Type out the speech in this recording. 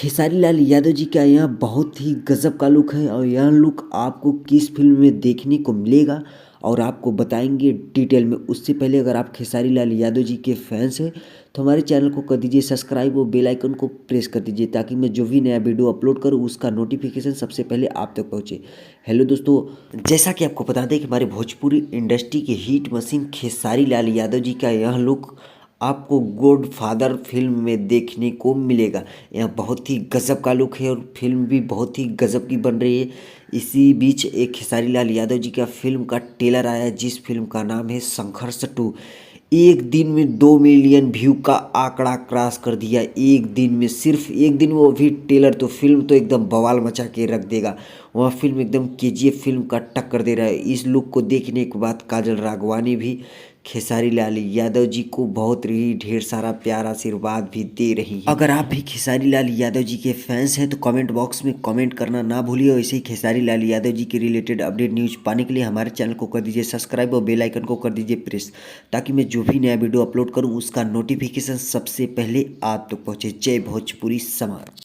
खेसारी लाल यादव जी का यहाँ बहुत ही गज़ब का लुक है और यह लुक आपको किस फिल्म में देखने को मिलेगा और आपको बताएंगे डिटेल में। उससे पहले अगर आप खेसारी लाल यादव जी के फैंस हैं तो हमारे चैनल को कर दीजिए सब्सक्राइब और बेल आइकन को प्रेस कर दीजिए ताकि मैं जो भी नया वीडियो अपलोड करूँ उसका नोटिफिकेशन सबसे पहले आप तक पहुँचे। हेलो दोस्तों, जैसा कि आपको बता दें कि हमारे भोजपुरी इंडस्ट्री के हिट मशीन खेसारी लाल यादव जी का यह लुक आपको गॉड फादर फिल्म में देखने को मिलेगा। यह बहुत ही गज़ब का लुक है और फिल्म भी बहुत ही गज़ब की बन रही है। इसी बीच एक खेसारी लाल यादव जी का फिल्म का ट्रेलर आया जिस फिल्म का नाम है संघर्ष 2। एक दिन में 2 मिलियन व्यू का आंकड़ा क्रॉस कर दिया। एक दिन में, सिर्फ एक दिन में, वो भी ट्रेलर। तो फिल्म तो एकदम बवाल मचा के रख देगा। वह फिल्म एकदम केजीएफ फिल्म का टक्कर दे रहा है। इस लुक को देखने के बाद काजल राघवानी भी खेसारी लाल यादव जी को बहुत ही ढेर सारा प्यार आशीर्वाद भी दे रही है। अगर आप भी खेसारी लाल यादव जी के फैंस हैं तो कमेंट बॉक्स में कमेंट करना ना भूलिए। वैसे ही खेसारी लाल यादव जी के रिलेटेड अपडेट न्यूज पाने के लिए हमारे चैनल को कर दीजिए सब्सक्राइब और बेल आइकन को कर दीजिए प्रेस ताकि मैं जो भी नया वीडियो अपलोड करूँ उसका नोटिफिकेशन सबसे पहले आप तक पहुँचे। जय भोजपुरी समाज।